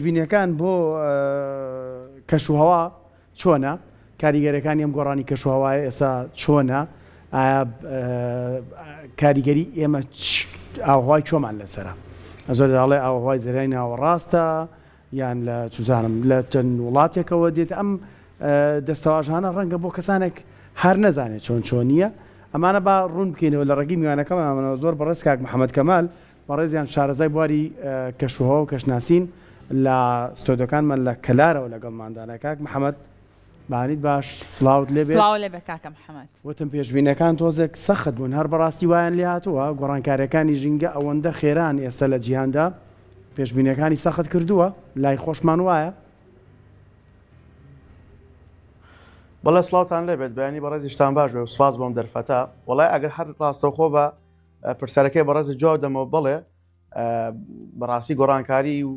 پێشبینیەکان بۆ کەشوهەوا چۆنە کاریگەرەکانی ئەم گۆڕانی کەشوهەوای ئێستا چۆنە کاریگەری ئێمە ئاوهای چۆمان لەسرە زۆر داڵێ ئاوهای دەرای ناوەڕاستە یان لە چزانم لە چەند وڵاتێکەوە دێت ئەم دەستەواژانە ڕەنگە بۆ کەسانێک هەر نەزانێت چۆن چۆنیە ئەمانە با ڕوون بکەینەوە لە ڕێگی میوانەکەمانەوە زۆر بەڕێز کاک محەممەد کەمال بەڕێزیان شارەزای بواری کەشوهەوە و کەشناسین لە ستۆدەکانمان لە کەلارەوە لەگەڵماندانە کاک محەممەد بانیت باش سلااوت لێبێت لێ بە کاکە محەممەد وتم پێشبینەکان تۆزێک سەخت بوون هەر بەڕاستی وایان لێ هاتووە گۆڕانکاریەکانی ژینگە ئەوەندە خێران ئێستا لە جیهاندا پێشبینەکانی سەخت کردووە لای خۆشمان وایە بەڵێ سڵاوتان لێبێت بەیانی بەڕێزیشتان باش بێ و سپاس بۆم دەرفەتا وڵای ئەگەر هەر ڕاستەوخۆ بە پرسیارەکەی بەڕێزی جواب دەمەوە بڵێ بەڕاستی گۆڕانکاری و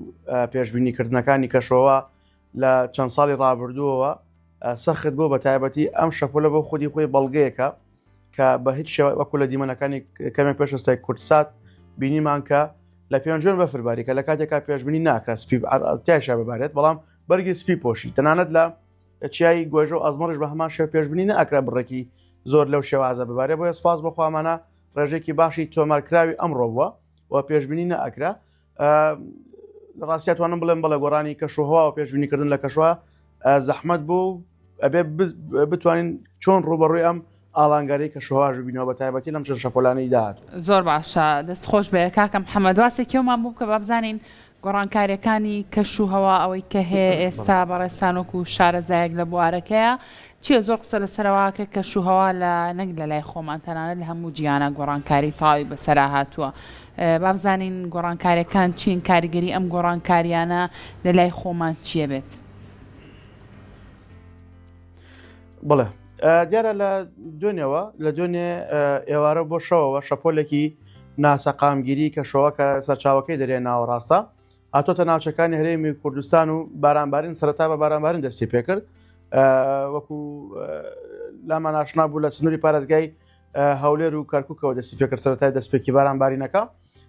پێشبینیکردنەکانی کەشەوە لە چەند ساڵی ڕابردووەوە سەخت بوو بە تایبەتی ئەم شەپۆلە بۆ خودی خۆی بەڵگەیەکە کە بە هیچ شێوە وەکو لە دیمەنەکانی کەمێک پێشستای کورتسات بینیمان کە لە پێنجۆن بەفرباری کە لە کاتێکا پێشبینی ناکرا سپیتیاشا ببارێت بەڵام بەرگی سپی پۆشی تەنانەت لە چیایی گۆژە و ئەزمەڕش بە هەمان شێو پێشبینی نەئەکرا بڕێکی زۆر لەو شێوازە ببارێت بۆیە سپاس بۆ خوامانە ڕێژێکی باشی تۆمارکراوی ئەمڕۆ بووە و پێشبینی نەئەکرا ڕاستیاتوانم بڵێم بەڵێ گۆڕانی کەشوهەوا و پێشبینیکردن لە کەشوە زەحمەت بوو ئەبێ بتوانین چۆن ڕوبەڕووی ئەم ئاڵانگاری کەشوهەواش ببینەوە بە تایبەتی لەم چەند شەپۆلانەی داهات زۆر باشە دەست خۆش بێ کاکە محەممەد واسێکێومان بوو کە بابزانین گۆڕانکاریەکانی کەشوهەوا ئەوەی کە هەیە ئێستا بەڕێستانۆک و شارەزایەک لە بوارەکەیە چیە زۆر قسە لەسەرەوەکرێت کەشوهەوا لە نەک لە لای خۆمان تەنانەت لە هەموو جیانە گۆڕانکاری تاوی بەسەرا هاتووە بابزانین گۆڕانکاریەکان چین کاریگەری ئەم گۆڕانکاریانە لە لای خۆمان چیە بێت بڵێ دیارە لە دوێنێەوە لە دوێنێ ئێوارە بۆ شەوەوە شەپۆلێکی ناسەقامگیری کەشەوە کە سەرچاوەکەی دەرێ ناوەڕاستە هاتۆتە ناوچەکانی هەرێمی کوردستان و بارانبارین سەرەتا بە بارانبارین دەستی پێکرد وەکو لامان ئاشنا بوو لە سنووری پارێزگای هەولێر و کەرکووکەوە دەستی پێکرد سەرەتای دەستپێکی بارانبارینەکە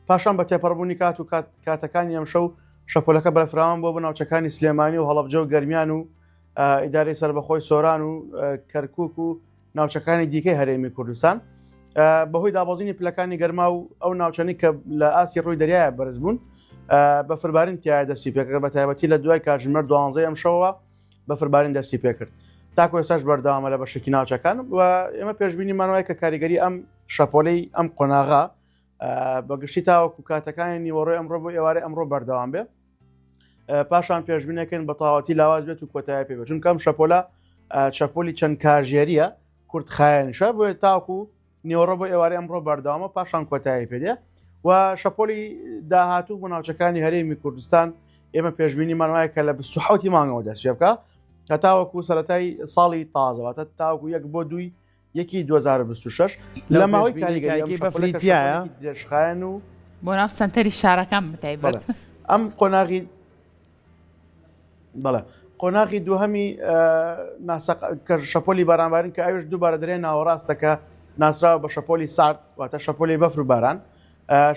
پاشان بە تێپەڕبوونی کات و کاتەکانی ئەم شەو شەپۆلەکە بەرەفراوان بۆ بناوچەکانی سلێمانی و هەڵەبجە و گەرمیان و ئیدارەی سەربەخۆی سۆران و کەرکووک و ناوچەکانی دیکەی هەرێمی کوردستان بەهۆی دابەزینی پلەکانی گەرما و ئەو ناوچەنی کە لە ئاسی ڕووی دەریایە بەرز بوون بەفربارین تایە دەستی پێکرد بە تایبەتی لە دوای کاتژمێر 12 ئەم شەوە بەفربارین دەستی پێکرد تاکو ئێستاش بەردەوامە لە بەشێکی ناوچەکان و ئێمە پێشبینیمانەوەی کە کاریگەری ئەم شەپۆلەی ئەم قۆناغا بەگشتی تاوەکو کاتەکانی نیوەڕۆی ئەمڕۆ بۆ ئێوارەی ئەمڕۆ بەردەوام بێ پاشان پێشبینەکەن بە تاواتی لاواز بێت و کۆتایی پێ بێت چونکە ئەم شەپۆلە چەپۆلی چەند کاژێریە کورتخایەنیشە بۆیە تاوەکو نیوەڕۆ بۆ ئێوارەی ئەمڕۆ بەردەوامە پاشان کۆتایی پێدێ و شەپۆلی داهاتوو بۆ ناوچەکانی هەرێمی کوردستان ئێمە پێشبینیمان وایە کە لە 26 مانگەوە دەست پێ بکە کە تاوەکو سەرەتای ساڵی تازەوەتە تاوەکو 1 بۆ 2 یەکی 2026 لە ماوەی کاریگەری بەفریتیایە درێژخایەن و بۆ ناو سنتەری شارەکان بتایبەت ئەم قۆناغی بەڵێ قۆناغی دووهەمی شەپۆلی بارانبارین کە ئەوش دووبارە دەرێ ناوەڕاستەکە ناسراوە بە شەپۆلی سارد واتە شەپۆلی بەفر و باران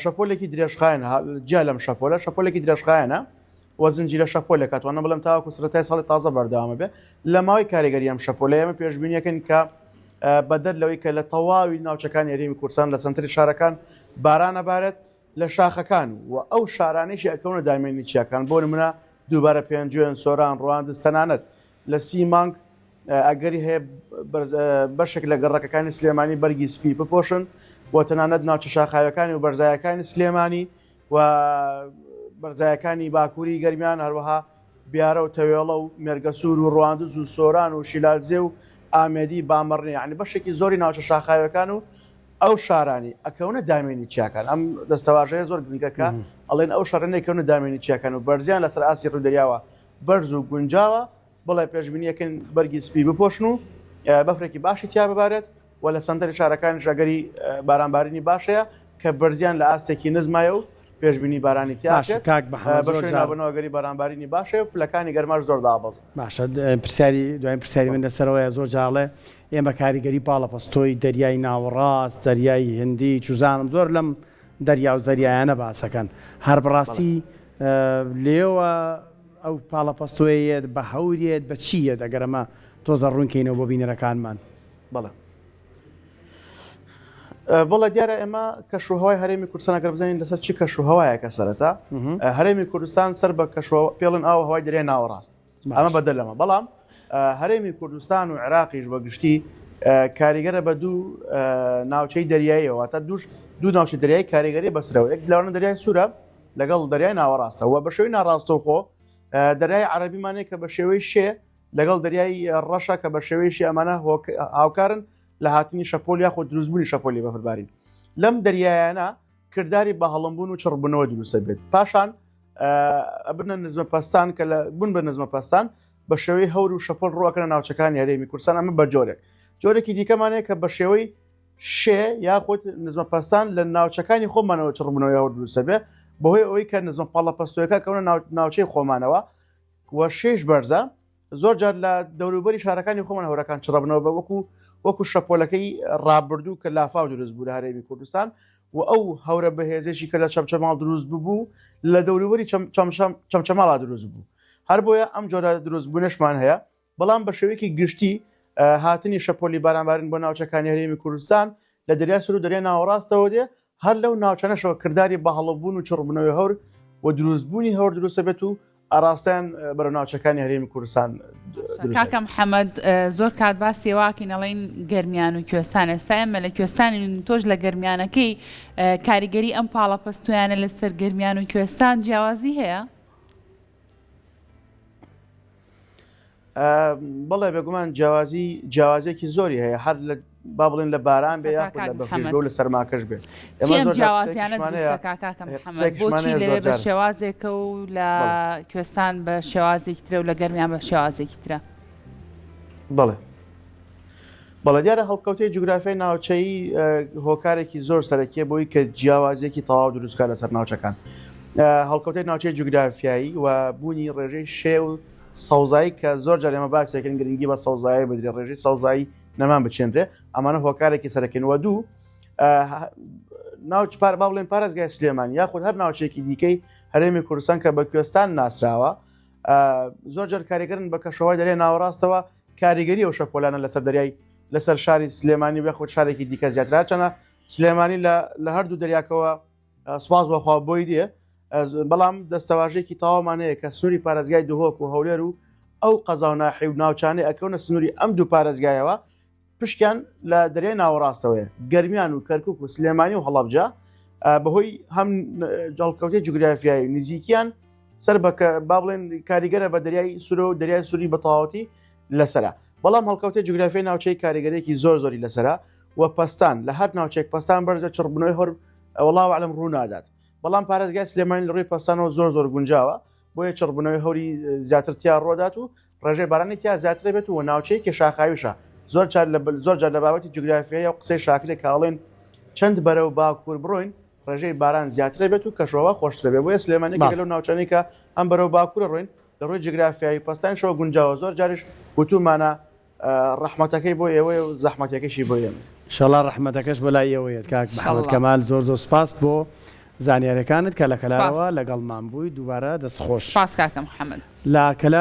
شەپۆلێکی درێژخایەن جیا لەم شەپۆلێکی درێژخایەنە وە زنجیرە شەپۆلێک کاتوانە بڵم تاوەکو سەرەتای ساڵی تازە بەردەوامە بێ لە ماوەی کاریگەری ئەم شەپۆلە ئێمە پێشبینیەکەن کە بەدەر لەوەی کە لە تەواوی ناوچەکانی هەرێمی کوردستان لە سنتەری شارەکان بارانە بارێت لە شاخەکان و ئەو شارانێکی ئەکەونە دامێنی چیاکان بۆ نمونە دووبارە پێنجوێن سۆران ڕواندز تەنانەت لە 30 مانگ ئەگەری هەیە بەشێک لە گەڕەکەەکانی سلێمانی بەرگی سپی بپۆشن بۆ تەنانەت ناوچە شاخایەکانی و بەرزایەکانی سلێمانی و بەرزایەکانی باکووری گەرمیان هەروەها بیارە و تەوێڵە و مێرگەسوور و ڕواندز و سۆران و شیلازێ و ئامێدی بامەڕنی عنی بەشێکی زۆری ناوچە شاخایەکان و ئەو شارانی ئەکەونە دامێنی چیاکان ئەم دەستەواژەیە زۆر گرنگەکە ئەڵێن ئەو شارەنێکەونە دامێنی چیاکان و بەرزیان لەسەر ئاسی ڕوودەریاوە بەرز و گونجاوە بڵێ پێشبینیەکەن بەرگی سپی بپۆشن و بەفرێکی باشی تیا ببارێت و لە سنتەری شارەکانی ژەگەری بارانبارینی باشەیە کە بەرزیان لە ئاستێکی نزمایە و پێشبینی بارانی تیاکێت بەشەوەگەری بارانبارینی باشە و پلەکانی گەرماش زۆر دابەزن باشە پرسیاری دوایین پرسیاری من لەسەرەوەیە زۆر جاڵێ ئێمە کاریگەری پاڵەپەستۆی دەریای ناوەڕاست دەریای هندی چوزانم زۆر لەم دەریا و زەریایانە باسەکەن هەر بڕاستی لێوە ئەو پاڵەپەستۆیەت بە هەورێت بە چیەت ئەگەر ئەمە تۆزە ڕوونکەینەوە بۆ بینەرەکانمان. بەڵێ بەڵێ دیارە ئێمە کەشوهەوای هەرێمی کوردستان ئەگەر بزانین لەسەر چی کەشوهەوایەکە سەرەتا هەرێمی کوردستان سەر بە پێڵن ئاو هەوای دەریای ناوەڕاست ئەمە بەدەلەمە بەڵام هەرێمی کوردستان و عێراقیش بە گشتی کاریگەرە بە دوو ناوچەی دەریاییەوە تا دوو ناوچە دەریای کاریگەری بەسرەوە یەک لەوانە دەریای سوورە لەگەڵ دەریای ناوەڕاستە و بە شێوەی ناڕاستەوخۆ دەریای عەرەبیمانەیە کە بە شێوەی شێ لەگەڵ دەریای ڕەشە کە بە شێوەیشی ئەمانە هاوکارن لە هاتنی شەپۆل یاخۆ دروستبوونی شەپۆلی بەفربارین لەم دەریایانە کردداری بە هەڵمبوون و چڕبوونەوە دروستە بێت پاشان بنە نزمە پەستان کە لە بوون بە نزمە پەستان بە شێوەی هەور و شەپۆل ڕوەکەنە ناوچەکانی هەرێمی کوردستان ئەمە بە جۆرێکی دیکەمانەیە کە بە شێوەی شێ یاخۆت نزمە پەستان لە ناوچەکانی خۆمانەوە چڕبوونەوە هەور دروستە بێ بەهۆی ئەوەی کە نزمە پاڵەپەستۆیەکە کەونە ناوچەی خۆمانەوە وە شێش بەرزە زۆر جار لە دەوروبەری شارەکانی خۆمان هەورەکان چڕبنەوە بە وەکو شەپۆلەکەی ڕابردوو کە لافاو دروست بوو لە هەرێمی کوردستان و ئەو هەورە بەهێزێکی کە لە چەمچەماڵ دروست بوو لە دەوروبەری چەمچەماڵا دروست بوو هەر بۆیە ئەم جۆرە دروستبوونەشمان هەیە بەڵام بە شێوەیەکی گشتی هاتنی شەپۆلی بارانبارین بۆ ناوچەکانی هەرێمی کوردستان لە دەریای سوور و دەریای ناوەڕاستەوە دێ هەر لەو ناوچانەشەوە کردداری بە هەڵەبوون و چڕبوونەوەی هەور و دروستبوونی هەور دروستە بێت و ئاراستیان بەرەو ناوچەکانی هەرێمی کوردستان کاکە محەممەد زۆر کات باسی واکەین ئەڵێن گەرمیان و کوێستان ئێستا ئێمە لە کوێستانی تۆش لە گەرمیانەکەی کاریگەری ئەم پاڵەپەستویانە لەسەر گەرمیان و کوێستان جیاوازی هەیە؟ بەڵێ بێگومان جیاوازێکی زۆری هەیە هەر با بڵێن لە باران بێ یاخود لە بەفریش بێ و لە سەرماکەش بێت لەوێ بە شێوازێکە و لە کوێستان بە شێوازێکی ترە و لە گەرمیان بە شێوازێکی ترە بەڵێ دیارە هەڵکەوتەی جوگرافیای ناوچەیی هۆکارێکی زۆر سەرەکیە بۆی کە جیاوازێکی تەواو دروستکە لەسەر ناوچەکان هەڵکەوتەی ناوچەی جوگرافیایی و بوونی ڕێژەی شێ و سەوزایی کە زۆر جار ئێمە باسێکن گرنگی بە سەوزایی بدرێت ڕێژەی سەوزایی نەمان بچێنرێ ئەمانە هۆکارێکی سەرەکەنەوە دوو ناوچ با بڵێن پارێزگای سلێمانی یاخود هەر ناوچێکی دیکەی هەرێمی کوردستان کە بە کوێستان ناسراوە زۆر جار کاریگەرن بە کەشەوەی دەریای ناوەڕاستەوە کاریگەری ئەو شەپۆلانە لەسەر دەریای لەسەر شاری سلێمانی یاخود شارێکی دیکە زیاتر چەنە سلێمانی لە هەردوو دەریاکەوە سوپاس بەخوا بۆی دێ بەڵام دەستەواژێکی تاوامان هەیە کە سنووری پارێزگای دوهۆک و هەولێر و ئەو قەزا و ناحی و ناوچانەی ئەکەونە سنووری ئەم دوو پارێزگایەوە پشکیان لە دەریای ناوەڕاستەوەیە گەرمیان و کەرکک و سلێمانی و هەڵەبجە بەهۆی هەم هەڵکەوتەی جوگرافیایی نزیکیان سەر با بڵێن کاریگەرە بە دەریای سوورە و دەریای سووری بە تەواوەتی لەسرە بەڵام هەڵکەوتەی جوگرافیای ناوچەی کاریگەرێکی زۆری لەسرە و پەستان لە هەر ناوچێک پەستان بەرزە چڕبوونەوەی هەور وەڵاو عەلەم ڕوو نادات بەڵام پارێزگای سلێمانی لە ڕووی پەستانەوە زۆر گونجاوە بۆیە چڕبوونەوەی هەوری زیاتر تیا ڕۆدات و ڕێژەی بارانی تیا زیاتر بێت و ناوچەیەکی شاخاویشە زۆر جار لە بابەتی جوگرافیایی و قسەی شاکرێک کاڵێن چەند بەرەو باکوور بڕۆین ڕێژەی باران زیاتر بێت و کەشەوە خۆشترە بێت بۆیە سلێمانێکی لەو ناوچانەی کە ئەم بەرەو باکوورە ڕۆین لە ڕووی جوگرافیایی پەستانیشەوە گونجاوە زۆر جاریش وتومانە ڕەحمەتەکەی بۆ ئێوەیە و زەحمەتەکەشی بۆ ئێمە ئینشەڵا ڕەحمەتەکەش بەلای ئێوەیەت کاک محەممەد کەمال زۆر سوپاس بۆ زانیاریەکانت کە لە کەلاوە لەگەڵمان بووی دووبارە دەستخۆش سپاس کاکە محەممەد لا